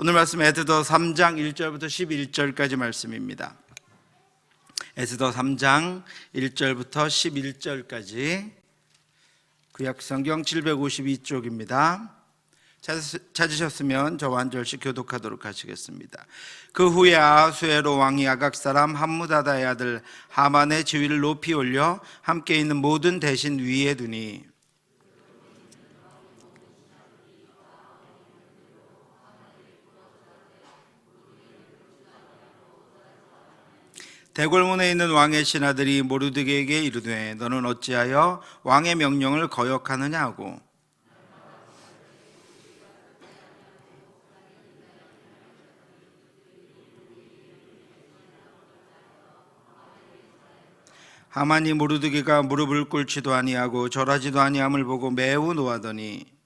오늘 말씀 에스더 3장 1절부터 11절까지 말씀입니다. 에스더 3장 1절부터 11절까지 구약 성경 752쪽입니다. 찾으셨으면 저와 한 절씩 교독하도록 하시겠습니다. 그 후에 아하수에로 왕이 아각 사람 함무다다의 아들 하만의 지위를 높이 올려 함께 있는 모든 대신 위에 두니 대궐문에 있는 왕의 신하들이 모르드게에게 이르되 너는 어찌하여 왕의 명령을 거역하느냐 하고 하만이 모르드게가 무릎을 꿇지도 아니하고 절하지도 아니함을 보고 매우 노하더니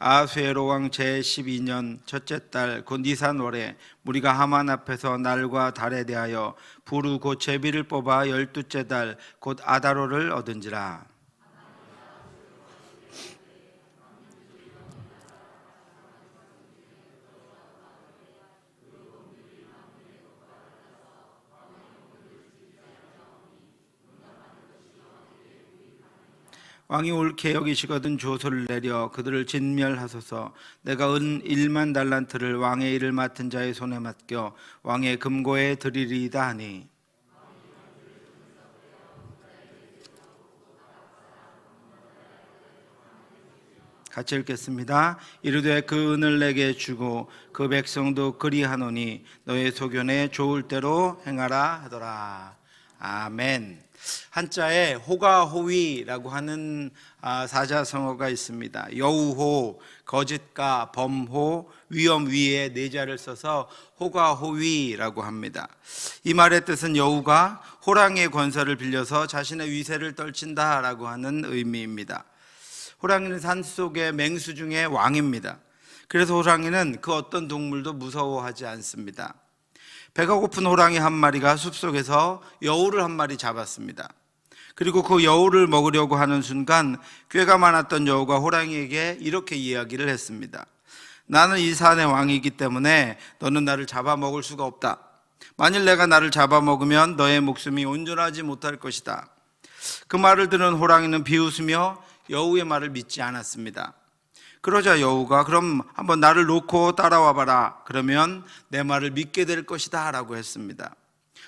아하수에로 왕 제12년 첫째 달 곧 니산 월에 무리가 하만 앞에서 날과 달에 대하여 부르 곧 제비를 뽑아 12째 달 곧 아다로를 얻은지라. 왕이 옳게 여기시거든 조소를 내려 그들을 진멸하소서. 내가 은 1만 달란트를 왕의 일을 맡은 자의 손에 맡겨 왕의 금고에 드리리이다 하니 같이 읽겠습니다. 이르되 그 은을 내게 주고 그 백성도 그리하노니 너의 소견에 좋을 대로 행하라 하더라. 아멘. 한자에 호가호위라고 하는 사자성어가 있습니다. 여우호, 거짓가, 범호, 위험 위에 네 자를 써서 호가호위라고 합니다. 이 말의 뜻은 여우가 호랑이의 권세를 빌려서 자신의 위세를 떨친다라고 하는 의미입니다. 호랑이는 산속의 맹수 중에 왕입니다. 그래서 호랑이는 그 어떤 동물도 무서워하지 않습니다. 배가 고픈 호랑이 한 마리가 숲속에서 여우를 한 마리 잡았습니다. 그리고 그 여우를 먹으려고 하는 순간 꾀가 많았던 여우가 호랑이에게 이렇게 이야기를 했습니다. 나는 이 산의 왕이기 때문에 너는 나를 잡아먹을 수가 없다. 만일 내가 나를 잡아먹으면 너의 목숨이 온전하지 못할 것이다. 그 말을 들은 호랑이는 비웃으며 여우의 말을 믿지 않았습니다. 그러자 여우가 그럼 한번 나를 놓고 따라와 봐라. 그러면 내 말을 믿게 될 것이다 라고 했습니다.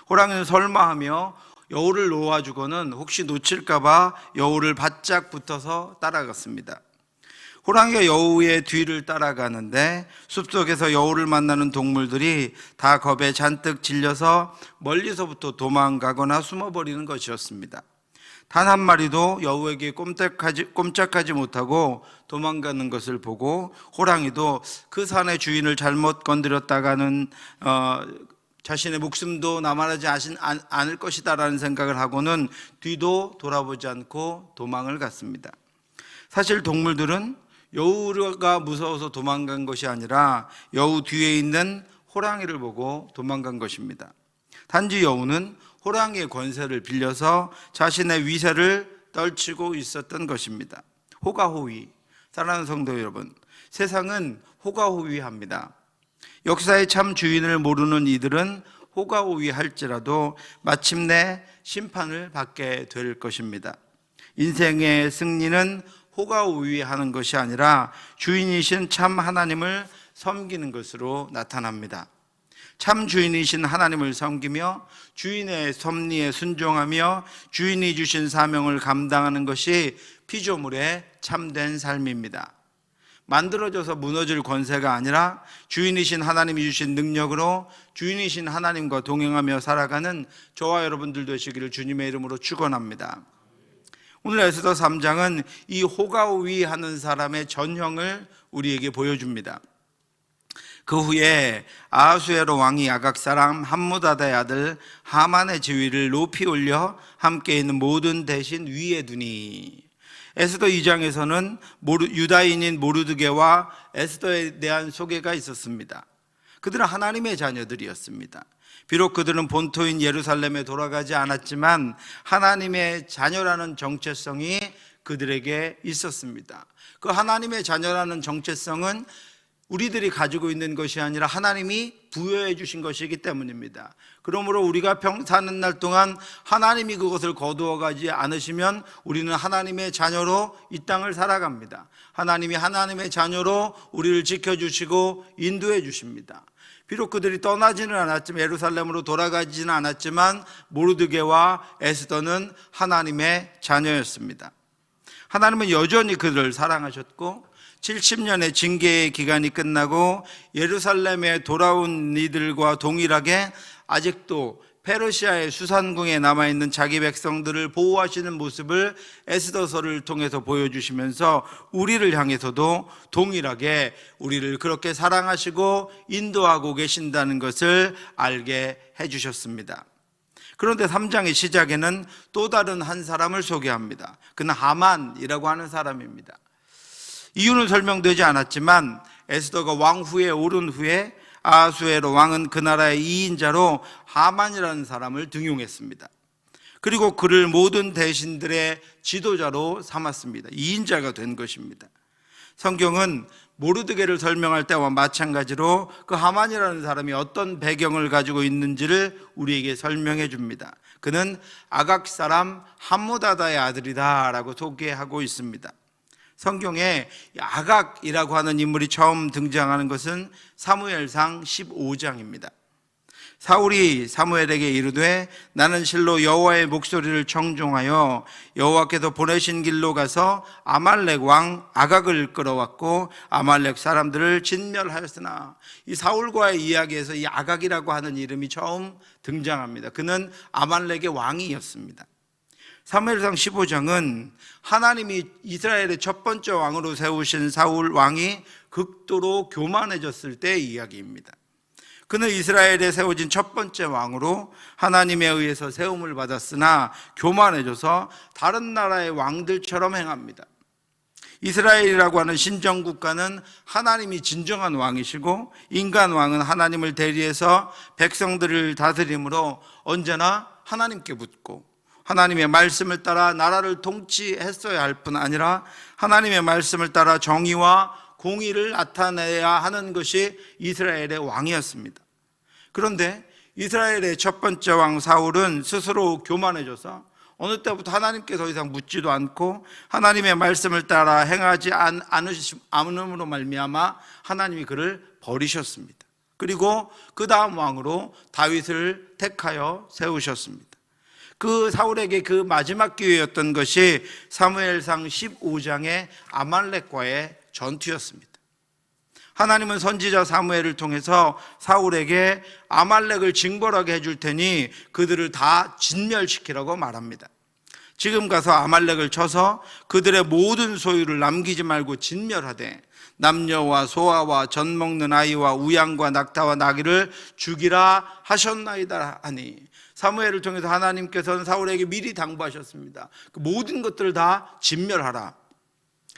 호랑이는 설마하며 여우를 놓아주고는 혹시 놓칠까 봐 여우를 바짝 붙어서 따라갔습니다. 호랑이가 여우의 뒤를 따라가는데 숲속에서 여우를 만나는 동물들이 다 겁에 잔뜩 질려서 멀리서부터 도망가거나 숨어버리는 것이었습니다. 단 한 마리도 여우에게 꼼짝하지 못하고 도망가는 것을 보고 호랑이도 그 산의 주인을 잘못 건드렸다가는 자신의 목숨도 남아나지 않을 것이다 라는 생각을 하고는 뒤도 돌아보지 않고 도망을 갔습니다. 사실 동물들은 여우가 무서워서 도망간 것이 아니라 여우 뒤에 있는 호랑이를 보고 도망간 것입니다. 단지 여우는 호랑이의 권세를 빌려서 자신의 위세를 떨치고 있었던 것입니다. 호가호위. 사랑하는 성도 여러분, 세상은 호가호위합니다. 역사의 참 주인을 모르는 이들은 호가호위할지라도 마침내 심판을 받게 될 것입니다. 인생의 승리는 호가호위하는 것이 아니라 주인이신 참 하나님을 섬기는 것으로 나타납니다. 참 주인이신 하나님을 섬기며 주인의 섭리에 순종하며 주인이 주신 사명을 감당하는 것이 피조물의 참된 삶입니다. 만들어져서 무너질 권세가 아니라 주인이신 하나님이 주신 능력으로 주인이신 하나님과 동행하며 살아가는 저와 여러분들 되시기를 주님의 이름으로 축원합니다. 오늘 에스더 3장은 이 호가호위하는 사람의 전형을 우리에게 보여줍니다. 그 후에 아하수에로 왕이 아각 사람 함무다다의 아들 하만의 지위를 높이 올려 함께 있는 모든 대신 위에 두니. 에스더 2장에서는 유다인인 모르드게와 에스더에 대한 소개가 있었습니다. 그들은 하나님의 자녀들이었습니다. 비록 그들은 본토인 예루살렘에 돌아가지 않았지만 하나님의 자녀라는 정체성이 그들에게 있었습니다. 그 하나님의 자녀라는 정체성은 우리들이 가지고 있는 것이 아니라 하나님이 부여해 주신 것이기 때문입니다. 그러므로 우리가 사는 날 동안 하나님이 그것을 거두어 가지 않으시면 우리는 하나님의 자녀로 이 땅을 살아갑니다. 하나님이 하나님의 자녀로 우리를 지켜주시고 인도해 주십니다. 비록 그들이 떠나지는 않았지만, 예루살렘으로 돌아가지는 않았지만 모르드게와 에스더는 하나님의 자녀였습니다. 하나님은 여전히 그들을 사랑하셨고 70년의 징계의 기간이 끝나고 예루살렘에 돌아온 이들과 동일하게 아직도 페르시아의 수산궁에 남아있는 자기 백성들을 보호하시는 모습을 에스더서를 통해서 보여주시면서 우리를 향해서도 동일하게 우리를 그렇게 사랑하시고 인도하고 계신다는 것을 알게 해주셨습니다. 그런데 3장의 시작에는 또 다른 한 사람을 소개합니다. 그는 하만이라고 하는 사람입니다. 이유는 설명되지 않았지만 에스더가 왕 후에 오른 후에 아하수에로 왕은 그 나라의 2인자로 하만이라는 사람을 등용했습니다. 그리고 그를 모든 대신들의 지도자로 삼았습니다. 2인자가 된 것입니다. 성경은 모르드게를 설명할 때와 마찬가지로 그 하만이라는 사람이 어떤 배경을 가지고 있는지를 우리에게 설명해 줍니다. 그는 아각 사람 함무다다의 아들이다 라고 소개하고 있습니다. 성경에 아각이라고 하는 인물이 처음 등장하는 것은 사무엘상 15장입니다. 사울이 사무엘에게 이르되 나는 실로 여호와의 목소리를 청종하여 여호와께서 보내신 길로 가서 아말렉 왕 아각을 끌어왔고 아말렉 사람들을 진멸하였으나, 이 사울과의 이야기에서 이 아각이라고 하는 이름이 처음 등장합니다. 그는 아말렉의 왕이었습니다. 사무엘상 15장은 하나님이 이스라엘의 첫 번째 왕으로 세우신 사울 왕이 극도로 교만해졌을 때의 이야기입니다. 그는 이스라엘에 세워진 첫 번째 왕으로 하나님에 의해서 세움을 받았으나 교만해져서 다른 나라의 왕들처럼 행합니다. 이스라엘이라고 하는 신정국가는 하나님이 진정한 왕이시고 인간 왕은 하나님을 대리해서 백성들을 다스림으로 언제나 하나님께 묻고 하나님의 말씀을 따라 나라를 통치했어야 할 뿐 아니라 하나님의 말씀을 따라 정의와 공의를 나타내야 하는 것이 이스라엘의 왕이었습니다. 그런데 이스라엘의 첫 번째 왕 사울은 스스로 교만해져서 어느 때부터 하나님께 더 이상 묻지도 않고 하나님의 말씀을 따라 행하지 않음으로 말미암아 하나님이 그를 버리셨습니다. 그리고 그 다음 왕으로 다윗을 택하여 세우셨습니다. 그 사울에게 그 마지막 기회였던 것이 사무엘상 15장의 아말렉과의 전투였습니다. 하나님은 선지자 사무엘을 통해서 사울에게 아말렉을 징벌하게 해줄 테니 그들을 다 진멸시키라고 말합니다. 지금 가서 아말렉을 쳐서 그들의 모든 소유를 남기지 말고 진멸하되 남녀와 소아와 젖 먹는 아이와 우양과 낙타와 나귀를 죽이라 하셨나이다 하니, 사무엘을 통해서 하나님께서는 사울에게 미리 당부하셨습니다. 그 모든 것들을 다 진멸하라.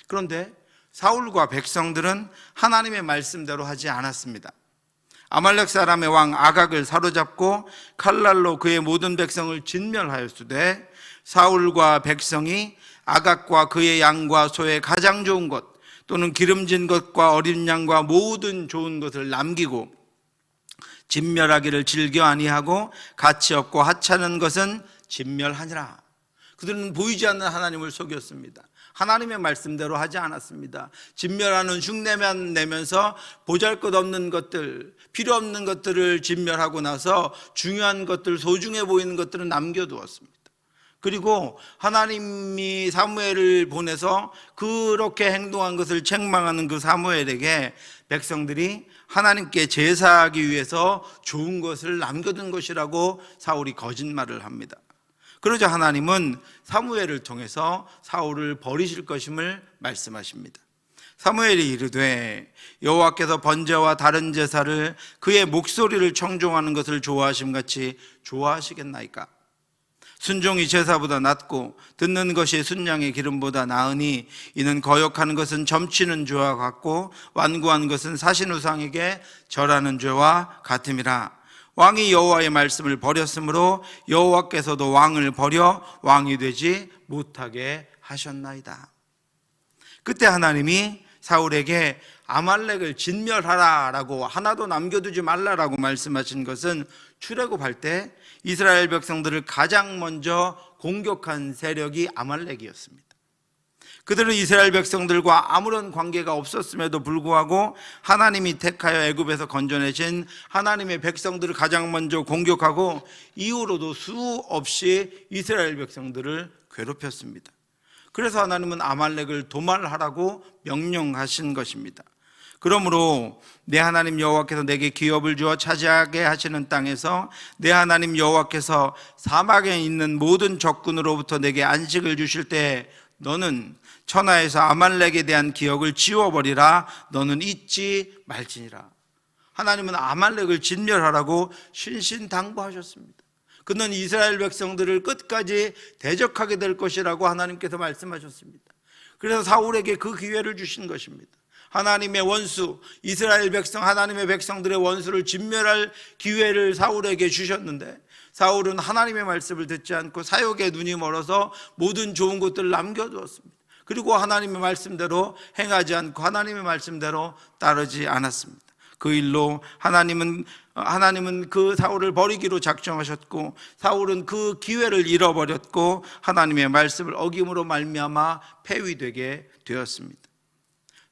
그런데 사울과 백성들은 하나님의 말씀대로 하지 않았습니다. 아말렉 사람의 왕 아각을 사로잡고 칼날로 그의 모든 백성을 진멸하였으되 사울과 백성이 아각과 그의 양과 소의 가장 좋은 것 또는 기름진 것과 어린 양과 모든 좋은 것을 남기고 진멸하기를 즐겨 아니하고 가치 없고 하찮은 것은 진멸하니라. 그들은 보이지 않는 하나님을 속였습니다. 하나님의 말씀대로 하지 않았습니다. 진멸하는 흉내만 내면서 보잘것없는 것들, 필요 없는 것들을 진멸하고 나서 중요한 것들, 소중해 보이는 것들은 남겨두었습니다. 그리고 하나님이 사무엘을 보내서 그렇게 행동한 것을 책망하는 그 사무엘에게 백성들이 하나님께 제사하기 위해서 좋은 것을 남겨둔 것이라고 사울이 거짓말을 합니다. 그러자 하나님은 사무엘을 통해서 사울을 버리실 것임을 말씀하십니다. 사무엘이 이르되 여호와께서 번제와 다른 제사를 그의 목소리를 청종하는 것을 좋아하심같이 좋아하시겠나이까? 순종이 제사보다 낫고 듣는 것이 순양의 기름보다 나으니 이는 거역하는 것은 점치는 죄와 같고 완고한 것은 사신 우상에게 절하는 죄와 같음이라. 왕이 여호와의 말씀을 버렸으므로 여호와께서도 왕을 버려 왕이 되지 못하게 하셨나이다. 그때 하나님이 사울에게 아말렉을 진멸하라라고 하나도 남겨두지 말라라고 말씀하신 것은 출애굽할 때 이스라엘 백성들을 가장 먼저 공격한 세력이 아말렉이었습니다. 그들은 이스라엘 백성들과 아무런 관계가 없었음에도 불구하고 하나님이 택하여 애굽에서 건져내신 하나님의 백성들을 가장 먼저 공격하고 이후로도 수없이 이스라엘 백성들을 괴롭혔습니다. 그래서 하나님은 아말렉을 도말하라고 명령하신 것입니다. 그러므로 내 하나님 여호와께서 내게 기업을 주어 차지하게 하시는 땅에서 내 하나님 여호와께서 사막에 있는 모든 적군으로부터 내게 안식을 주실 때 너는 천하에서 아말렉에 대한 기억을 지워버리라. 너는 잊지 말지니라. 하나님은 아말렉을 진멸하라고 신신당부하셨습니다. 그는 이스라엘 백성들을 끝까지 대적하게 될 것이라고 하나님께서 말씀하셨습니다. 그래서 사울에게 그 기회를 주신 것입니다. 하나님의 원수, 이스라엘 백성, 하나님의 백성들의 원수를 진멸할 기회를 사울에게 주셨는데 사울은 하나님의 말씀을 듣지 않고 사욕의 눈이 멀어서 모든 좋은 것들을 남겨두었습니다. 그리고 하나님의 말씀대로 행하지 않고 하나님의 말씀대로 따르지 않았습니다. 그 일로 하나님은 그 사울을 버리기로 작정하셨고 사울은 그 기회를 잃어버렸고 하나님의 말씀을 어김으로 말미암아 폐위되게 되었습니다.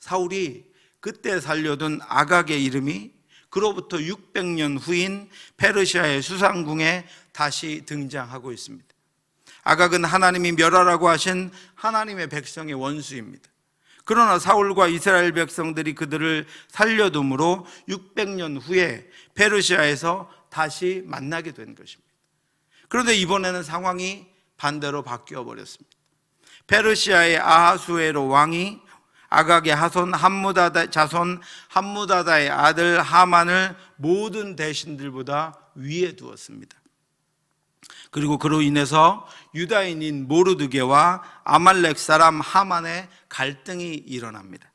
사울이 그때 살려둔 아각의 이름이 그로부터 600년 후인 페르시아의 수상궁에 다시 등장하고 있습니다. 아각은 하나님이 멸하라고 하신 하나님의 백성의 원수입니다. 그러나 사울과 이스라엘 백성들이 그들을 살려둠으로 600년 후에 페르시아에서 다시 만나게 된 것입니다. 그런데 이번에는 상황이 반대로 바뀌어 버렸습니다. 페르시아의 아하수에로 왕이 아각의 자손 함무다다의 아들 하만을 모든 대신들보다 위에 두었습니다. 그리고 그로 인해서 유다인인 모르드게와 아말렉 사람 하만의 갈등이 일어납니다.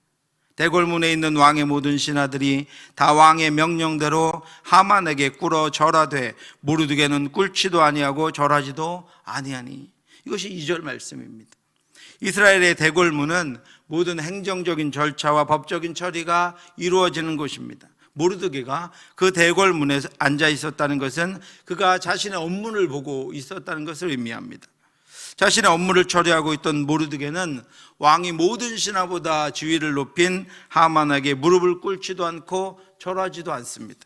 대궐문에 있는 왕의 모든 신하들이 다 왕의 명령대로 하만에게 꿇어 절하되 모르드게는 꿇지도 아니하고 절하지도 아니하니. 이것이 2절 말씀입니다. 이스라엘의 대궐문은 모든 행정적인 절차와 법적인 처리가 이루어지는 곳입니다. 모르드게가 그 대궐문에 앉아 있었다는 것은 그가 자신의 업무를 보고 있었다는 것을 의미합니다. 자신의 업무를 처리하고 있던 모르드게는 왕이 모든 신하보다 지위를 높인 하만에게 무릎을 꿇지도 않고 절하지도 않습니다.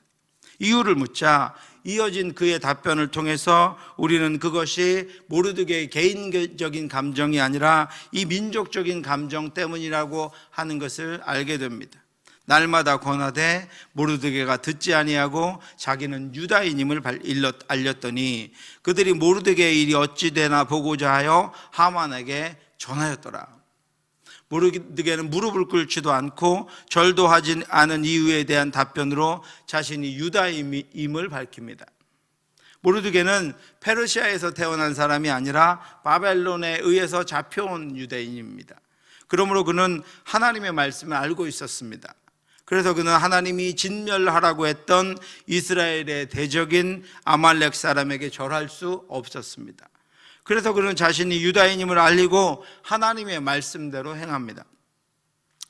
이유를 묻자 이어진 그의 답변을 통해서 우리는 그것이 모르드게의 개인적인 감정이 아니라 이 민족적인 감정 때문이라고 하는 것을 알게 됩니다. 날마다 권하되 모르드게가 듣지 아니하고 자기는 유다인임을 알렸더니 그들이 모르드게의 일이 어찌 되나 보고자 하여 하만에게 전하였더라. 모르드게는 무릎을 꿇지도 않고 절도 하지 않은 이유에 대한 답변으로 자신이 유다인임을 밝힙니다. 모르드게는 페르시아에서 태어난 사람이 아니라 바벨론에 의해서 잡혀온 유대인입니다. 그러므로 그는 하나님의 말씀을 알고 있었습니다. 그래서 그는 하나님이 진멸하라고 했던 이스라엘의 대적인 아말렉 사람에게 절할 수 없었습니다. 그래서 그는 자신이 유다인임을 알리고 하나님의 말씀대로 행합니다.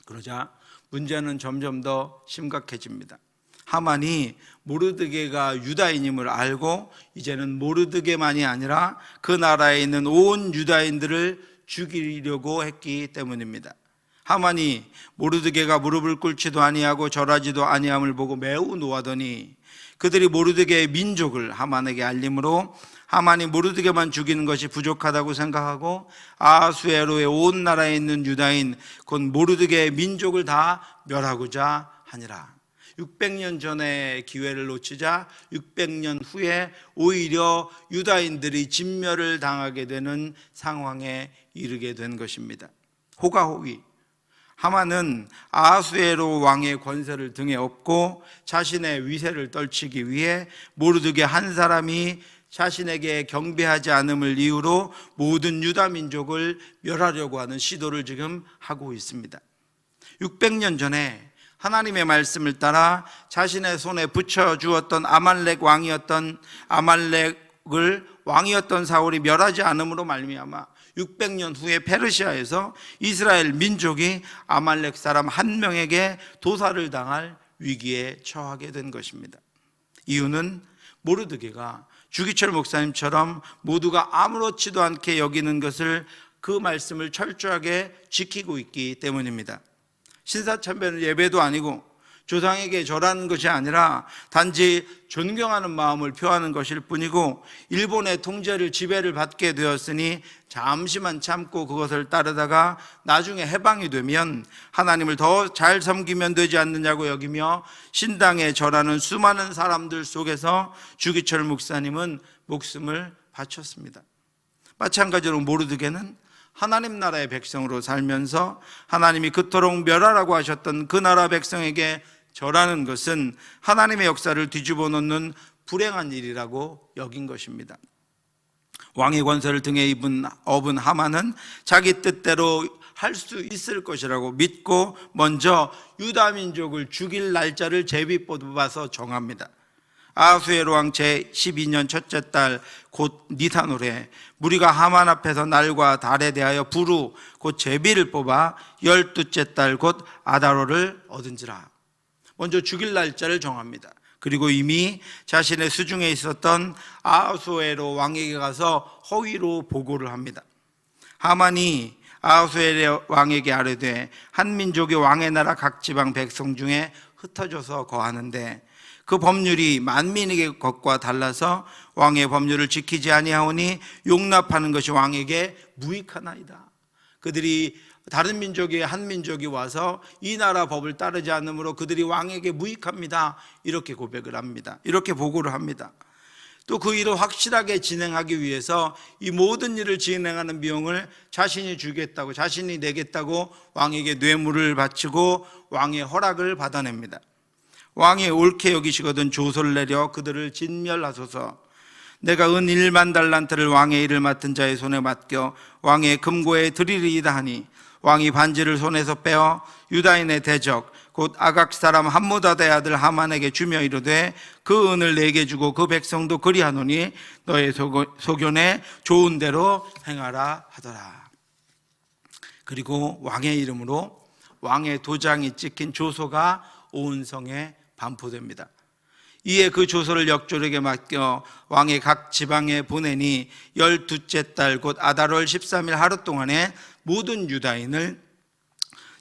그러자 문제는 점점 더 심각해집니다. 하만이 모르드게가 유다인임을 알고 이제는 모르드게만이 아니라 그 나라에 있는 온 유다인들을 죽이려고 했기 때문입니다. 하만이 모르드게가 무릎을 꿇지도 아니하고 절하지도 아니함을 보고 매우 노하더니 그들이 모르드게의 민족을 하만에게 알림으로 하만이 모르드게만 죽이는 것이 부족하다고 생각하고 아하수에로의 온 나라에 있는 유다인 곧 모르드게의 민족을 다 멸하고자 하니라. 600년 전에 기회를 놓치자 600년 후에 오히려 유다인들이 진멸을 당하게 되는 상황에 이르게 된 것입니다. 호가호위. 하만은 아하수에로 왕의 권세를 등에 업고 자신의 위세를 떨치기 위해 모르드게 한 사람이 자신에게 경배하지 않음을 이유로 모든 유다 민족을 멸하려고 하는 시도를 지금 하고 있습니다. 600년 전에 하나님의 말씀을 따라 자신의 손에 붙여주었던 아말렉 왕이었던 아말렉을 왕이었던 사울이 멸하지 않음으로 말미암아 600년 후에 페르시아에서 이스라엘 민족이 아말렉 사람 한 명에게 도살을 당할 위기에 처하게 된 것입니다. 이유는 모르드게가 주기철 목사님처럼 모두가 아무렇지도 않게 여기는 것을, 그 말씀을 철저하게 지키고 있기 때문입니다. 신사참배는 예배도 아니고 조상에게 절하는 것이 아니라 단지 존경하는 마음을 표하는 것일 뿐이고, 일본의 통제를 지배를 받게 되었으니 잠시만 참고 그것을 따르다가 나중에 해방이 되면 하나님을 더 잘 섬기면 되지 않느냐고 여기며 신당에 절하는 수많은 사람들 속에서 주기철 목사님은 목숨을 바쳤습니다. 마찬가지로 모르드게는 하나님 나라의 백성으로 살면서 하나님이 그토록 멸하라고 하셨던 그 나라 백성에게 절하는 것은 하나님의 역사를 뒤집어 놓는 불행한 일이라고 여긴 것입니다. 왕의 권세를 등에 업은 하만은 자기 뜻대로 할 수 있을 것이라고 믿고 먼저 유다 민족을 죽일 날짜를 제비 뽑아서 정합니다. 아하수에로 왕 제12년 첫째 달 곧 니산월에 무리가 하만 앞에서 날과 달에 대하여 부루 곧 제비를 뽑아 12째 달 곧 아다롤을 얻은지라. 먼저 죽일 날짜를 정합니다. 그리고 이미 자신의 수중에 있었던 아하수에로 왕에게 가서 허위로 보고를 합니다. 하만이 아하수에로 왕에게 아뢰되 한 민족이 왕의 나라 각 지방 백성 중에 흩어져서 거하는데 그 법률이 만민에게 것과 달라서 왕의 법률을 지키지 아니하오니 용납하는 것이 왕에게 무익하나이다. 그들이 다른 민족이 한 민족이 와서 이 나라 법을 따르지 않으므로 그들이 왕에게 무익합니다. 이렇게 고백을 합니다. 이렇게 보고를 합니다. 또 그 일을 확실하게 진행하기 위해서 이 모든 일을 진행하는 비용을 자신이 주겠다고, 자신이 내겠다고 왕에게 뇌물을 바치고 왕의 허락을 받아냅니다. 왕이 옳게 여기시거든 조소를 내려 그들을 진멸하소서. 내가 은 1만 달란트를 왕의 일을 맡은 자의 손에 맡겨 왕의 금고에 드리리이다 하니 왕이 반지를 손에서 빼어 유다인의 대적 곧 아각 사람 함무다다의 아들 하만에게 주며 이르되 그 은을 내게 주고 그 백성도 그리하노니 너의 소견에 좋은 대로 행하라 하더라. 그리고 왕의 이름으로 왕의 도장이 찍힌 조서가 온 성에 반포됩니다. 이에 그 조서를 역졸에게 맡겨 왕의 각 지방에 보내니 12째 달 곧 아달월 13일 하루 동안에 모든 유다인을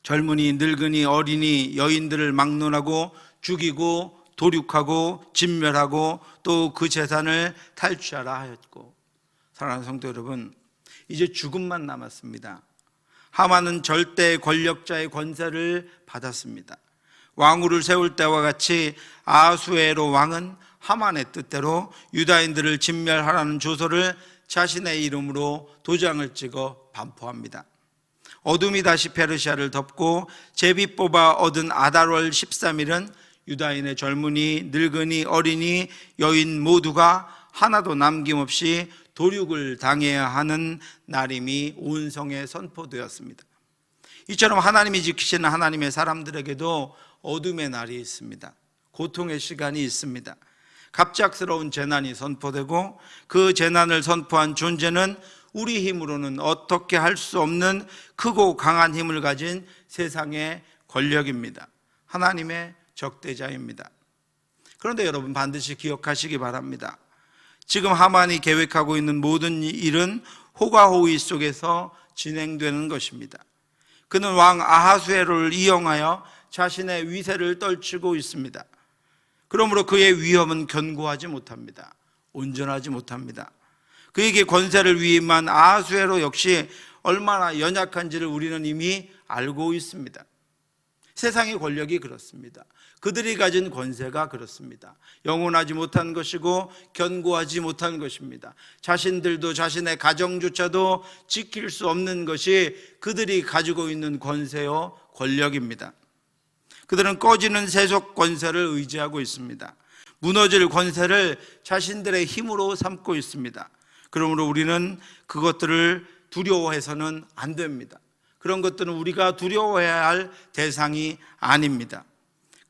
젊은이, 늙은이, 어린이, 여인들을 막론하고 죽이고 도륙하고 진멸하고 또 그 재산을 탈취하라 하였고. 사랑하는 성도 여러분, 이제 죽음만 남았습니다. 하만은 절대 권력자의 권세를 받았습니다. 왕후를 세울 때와 같이 아하수에로 왕은 하만의 뜻대로 유다인들을 진멸하라는 조서를 자신의 이름으로 도장을 찍어 반포합니다. 어둠이 다시 페르시아를 덮고 제비 뽑아 얻은 아달월 13일은 유다인의 젊은이, 늙은이, 어린이, 여인 모두가 하나도 남김없이 도륙을 당해야 하는 날임이 온 성에 선포되었습니다. 이처럼 하나님이 지키시는 하나님의 사람들에게도 어둠의 날이 있습니다. 고통의 시간이 있습니다. 갑작스러운 재난이 선포되고 그 재난을 선포한 존재는 우리 힘으로는 어떻게 할 수 없는 크고 강한 힘을 가진 세상의 권력입니다. 하나님의 적대자입니다. 그런데 여러분 반드시 기억하시기 바랍니다. 지금 하만이 계획하고 있는 모든 일은 호가호위 속에서 진행되는 것입니다. 그는 왕 아하수에로를 이용하여 자신의 위세를 떨치고 있습니다. 그러므로 그의 위험은 견고하지 못합니다. 온전하지 못합니다. 그에게 권세를 위임한 아하수에로 역시 얼마나 연약한지를 우리는 이미 알고 있습니다. 세상의 권력이 그렇습니다. 그들이 가진 권세가 그렇습니다. 영원하지 못한 것이고 견고하지 못한 것입니다. 자신들도 자신의 가정조차도 지킬 수 없는 것이 그들이 가지고 있는 권세요 권력입니다. 그들은 꺼지는 세속 권세를 의지하고 있습니다. 무너질 권세를 자신들의 힘으로 삼고 있습니다. 그러므로 우리는 그것들을 두려워해서는 안 됩니다. 그런 것들은 우리가 두려워해야 할 대상이 아닙니다.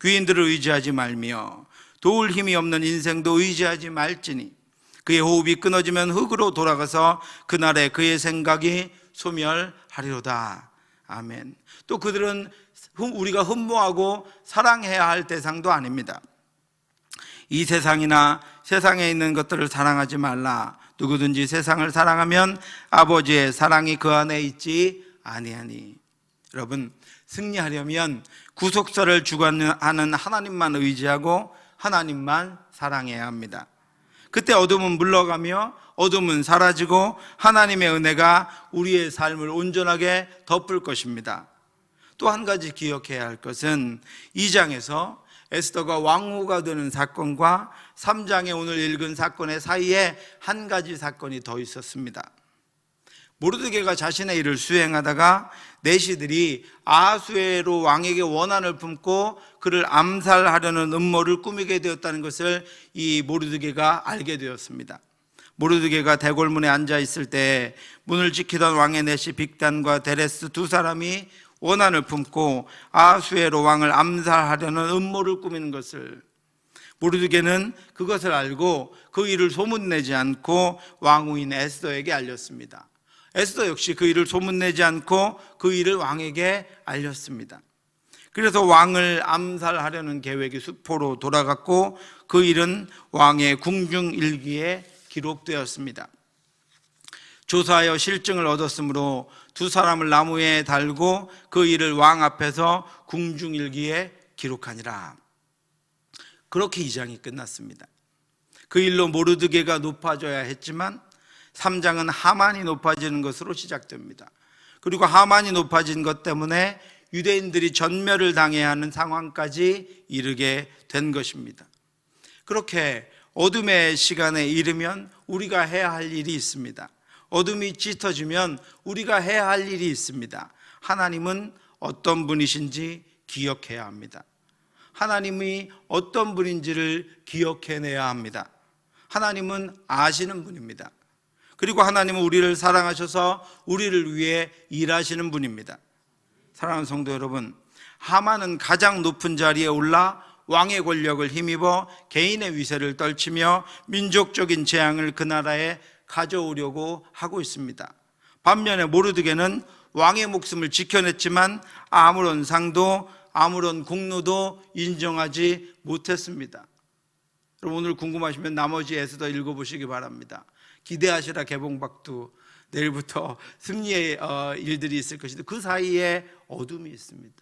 귀인들을 의지하지 말며 도울 힘이 없는 인생도 의지하지 말지니 그의 호흡이 끊어지면 흙으로 돌아가서 그날에 그의 생각이 소멸하리로다. 아멘. 또 그들은 우리가 흠모하고 사랑해야 할 대상도 아닙니다. 이 세상이나 세상에 있는 것들을 사랑하지 말라. 누구든지 세상을 사랑하면 아버지의 사랑이 그 안에 있지 아니하니. 여러분, 승리하려면 구속사를 주관하는 하나님만 의지하고 하나님만 사랑해야 합니다. 그때 어둠은 물러가며 어둠은 사라지고 하나님의 은혜가 우리의 삶을 온전하게 덮을 것입니다. 또 한 가지 기억해야 할 것은 2장에서 에스더가 왕후가 되는 사건과 3장에 오늘 읽은 사건의 사이에 한 가지 사건이 더 있었습니다. 모르드게가 자신의 일을 수행하다가 내시들이 아하수에로 왕에게 원한을 품고 그를 암살하려는 음모를 꾸미게 되었다는 것을 이 모르드게가 알게 되었습니다. 모르드게가 대궐문에 앉아 있을 때 문을 지키던 왕의 내시 빅단과 데레스 두 사람이 원한을 품고 아하수에로 왕을 암살하려는 음모를 꾸미는 것을, 모르드게는 그것을 알고 그 일을 소문내지 않고 왕후인 에스더에게 알렸습니다. 에스더 역시 그 일을 소문내지 않고 그 일을 왕에게 알렸습니다. 그래서 왕을 암살하려는 계획이 수포로 돌아갔고 그 일은 왕의 궁중일기에 기록되었습니다. 조사하여 실증을 얻었으므로 두 사람을 나무에 달고 그 일을 왕 앞에서 궁중일기에 기록하니라. 그렇게 2장이 끝났습니다. 그 일로 모르드게가 높아져야 했지만 3장은 하만이 높아지는 것으로 시작됩니다. 그리고 하만이 높아진 것 때문에 유대인들이 전멸을 당해야 하는 상황까지 이르게 된 것입니다. 그렇게 어둠의 시간에 이르면 우리가 해야 할 일이 있습니다. 어둠이 짙어지면 우리가 해야 할 일이 있습니다. 하나님은 어떤 분이신지 기억해야 합니다. 하나님이 어떤 분인지를 기억해내야 합니다. 하나님은 아시는 분입니다. 그리고 하나님은 우리를 사랑하셔서 우리를 위해 일하시는 분입니다. 사랑하는 성도 여러분, 하만은 가장 높은 자리에 올라 왕의 권력을 힘입어 개인의 위세를 떨치며 민족적인 재앙을 그 나라에 가져오려고 하고 있습니다. 반면에 모르드게는 왕의 목숨을 지켜냈지만 아무런 상도 아무런 공로도 인정하지 못했습니다. 여러분, 오늘 궁금하시면 나머지 에스더 읽어보시기 바랍니다. 기대하시라 개봉박두, 내일부터 승리의 일들이 있을 것인데 그 사이에 어둠이 있습니다.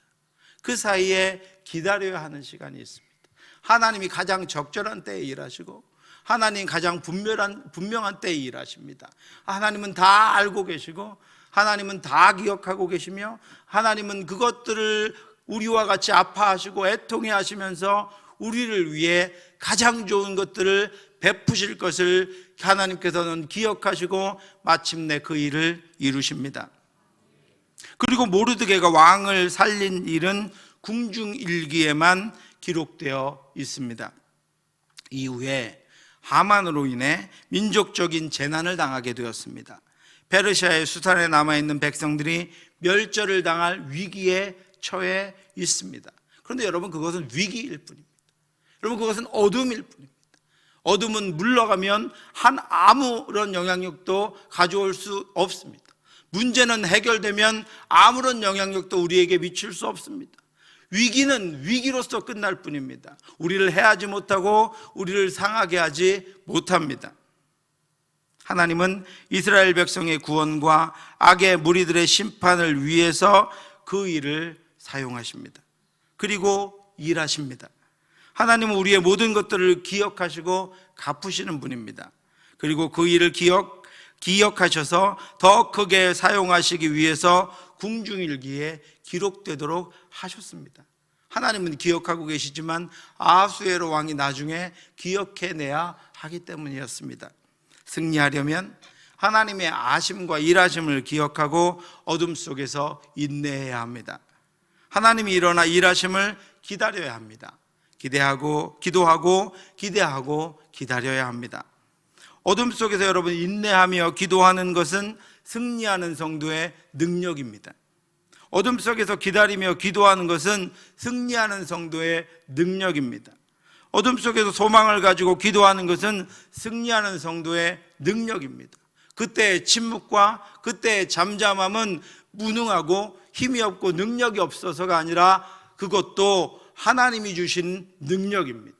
그 사이에 기다려야 하는 시간이 있습니다. 하나님이 가장 적절한 때에 일하시고 하나님 가장 분명한 때에 일하십니다. 하나님은 다 알고 계시고 하나님은 다 기억하고 계시며 하나님은 그것들을 우리와 같이 아파하시고 애통해 하시면서 우리를 위해 가장 좋은 것들을 베푸실 것을 하나님께서는 기억하시고 마침내 그 일을 이루십니다. 그리고 모르드게가 왕을 살린 일은 궁중일기에만 기록되어 있습니다. 이후에 하만으로 인해 민족적인 재난을 당하게 되었습니다. 페르시아의 수산에 남아있는 백성들이 멸절을 당할 위기에 처해 있습니다. 그런데 여러분, 그것은 위기일 뿐입니다. 여러분, 그것은 어둠일 뿐입니다. 어둠은 물러가면 아무런 영향력도 가져올 수 없습니다. 문제는 해결되면 아무런 영향력도 우리에게 미칠 수 없습니다. 위기는 위기로서 끝날 뿐입니다. 우리를 해하지 못하고 우리를 상하게 하지 못합니다. 하나님은 이스라엘 백성의 구원과 악의 무리들의 심판을 위해서 그 일을 사용하십니다. 그리고 일하십니다. 하나님은 우리의 모든 것들을 기억하시고 갚으시는 분입니다. 그리고 그 일을 기억하셔서 더 크게 사용하시기 위해서 궁중일기에 기록되도록 하셨습니다. 하나님은 기억하고 계시지만 아하수에로 왕이 나중에 기억해내야 하기 때문이었습니다. 승리하려면 하나님의 아심과 일하심을 기억하고 어둠 속에서 인내해야 합니다. 하나님이 일어나 일하심을 기다려야 합니다. 기도하고 기대하고 기다려야 합니다. 어둠 속에서 여러분 인내하며 기도하는 것은 승리하는 성도의 능력입니다. 어둠 속에서 기다리며 기도하는 것은 승리하는 성도의 능력입니다. 어둠 속에서 소망을 가지고 기도하는 것은 승리하는 성도의 능력입니다. 그때의 침묵과 그때의 잠잠함은 무능하고 힘이 없고 능력이 없어서가 아니라 그것도 하나님이 주신 능력입니다.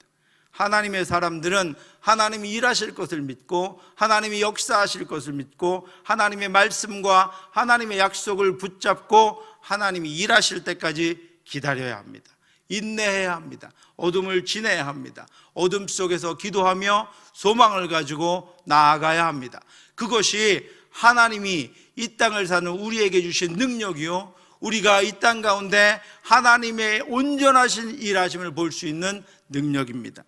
하나님의 사람들은 하나님이 일하실 것을 믿고 하나님이 역사하실 것을 믿고 하나님의 말씀과 하나님의 약속을 붙잡고 하나님이 일하실 때까지 기다려야 합니다. 인내해야 합니다. 어둠을 지내야 합니다. 어둠 속에서 기도하며 소망을 가지고 나아가야 합니다. 그것이 하나님이 이 땅을 사는 우리에게 주신 능력이요, 우리가 이 땅 가운데 하나님의 온전하신 일하심을 볼 수 있는 능력입니다.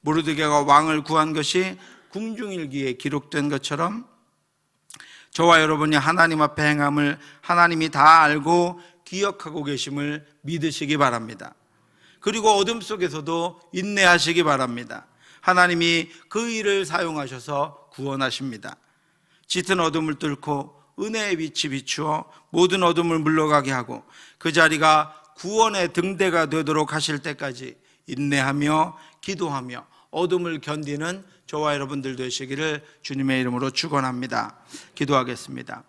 모르드게가 왕을 구한 것이 궁중일기에 기록된 것처럼 저와 여러분이 하나님 앞에 행함을 하나님이 다 알고 기억하고 계심을 믿으시기 바랍니다. 그리고 어둠 속에서도 인내하시기 바랍니다. 하나님이 그 일을 사용하셔서 구원하십니다. 짙은 어둠을 뚫고 은혜의 빛이 비추어 모든 어둠을 물러가게 하고 그 자리가 구원의 등대가 되도록 하실 때까지 인내하며 기도하며 어둠을 견디는 저와 여러분들 되시기를 주님의 이름으로 축원합니다. 기도하겠습니다.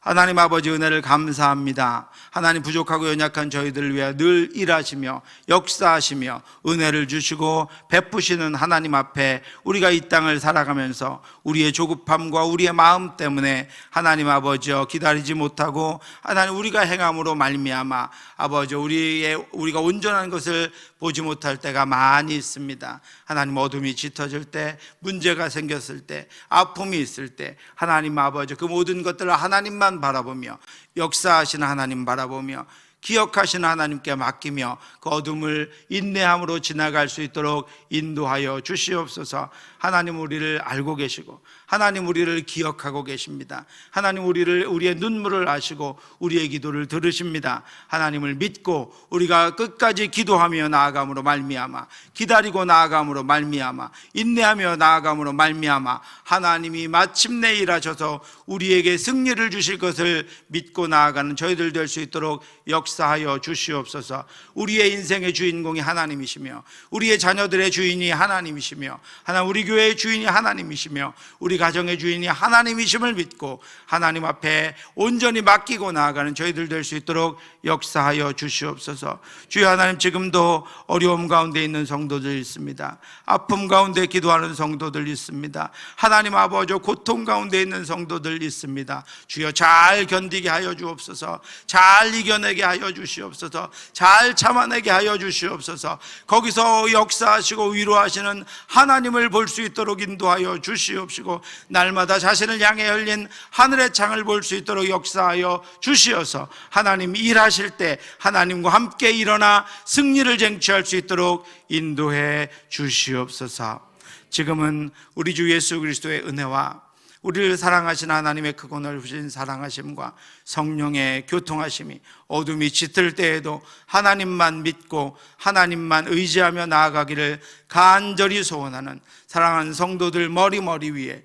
하나님 아버지, 은혜를 감사합니다. 하나님, 부족하고 연약한 저희들을 위해 늘 일하시며 역사하시며 은혜를 주시고 베푸시는 하나님 앞에 우리가 이 땅을 살아가면서 우리의 조급함과 우리의 마음 때문에 하나님 아버지여 기다리지 못하고 하나님 우리가 행함으로 말미암아 아버지 우리가 온전한 것을 보지 못할 때가 많이 있습니다. 하나님, 어둠이 짙어질 때, 문제가 생겼을 때, 아픔이 있을 때 하나님 아버지 그 모든 것들을 하나님만 바라보며 역사하시는 하나님 바라보며 기억하시는 하나님께 맡기며 그 어둠을 인내함으로 지나갈 수 있도록 인도하여 주시옵소서. 하나님, 우리를 알고 계시고 하나님 우리를 기억하고 계십니다. 하나님, 우리의 눈물을 아시고 우리의 기도를 들으십니다. 하나님을 믿고 우리가 끝까지 기도하며 나아감으로 말미암아, 기다리고 나아감으로 말미암아, 인내하며 나아감으로 말미암아 하나님이 마침내 일하셔서 우리에게 승리를 주실 것을 믿고 나아가는 저희들 될 수 있도록 역사하여 주시옵소서. 우리의 인생의 주인공이 하나님이시며 우리의 자녀들의 주인이 하나님이시며 하나님, 우리 교회의 주인이 하나님이시며 우리 가정의 주인이 하나님이심을 믿고 하나님 앞에 온전히 맡기고 나아가는 저희들 될 수 있도록 역사하여 주시옵소서. 주여 하나님, 지금도 어려움 가운데 있는 성도들 있습니다. 아픔 가운데 기도하는 성도들 있습니다. 하나님 아버지, 고통 가운데 있는 성도들 있습니다. 주여, 잘 견디게 하여 주옵소서. 잘 이겨내게 하여 주시옵소서. 잘 참아내게 하여 주시옵소서. 거기서 역사하시고 위로하시는 하나님을 볼 수 있도록 인도하여 주시옵시고 날마다 자신을 향해 열린 하늘의 창을 볼 수 있도록 역사하여 주시어서 하나님 일하실 때 하나님과 함께 일어나 승리를 쟁취할 수 있도록 인도해 주시옵소서. 지금은 우리 주 예수 그리스도의 은혜와 우리를 사랑하신 하나님의 크고 넓으신 사랑하심과 성령의 교통하심이 어둠이 짙을 때에도 하나님만 믿고 하나님만 의지하며 나아가기를 간절히 소원하는 사랑하는 성도들 머리 위에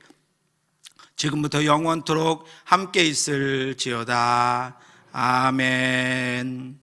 지금부터 영원토록 함께 있을지어다. 아멘.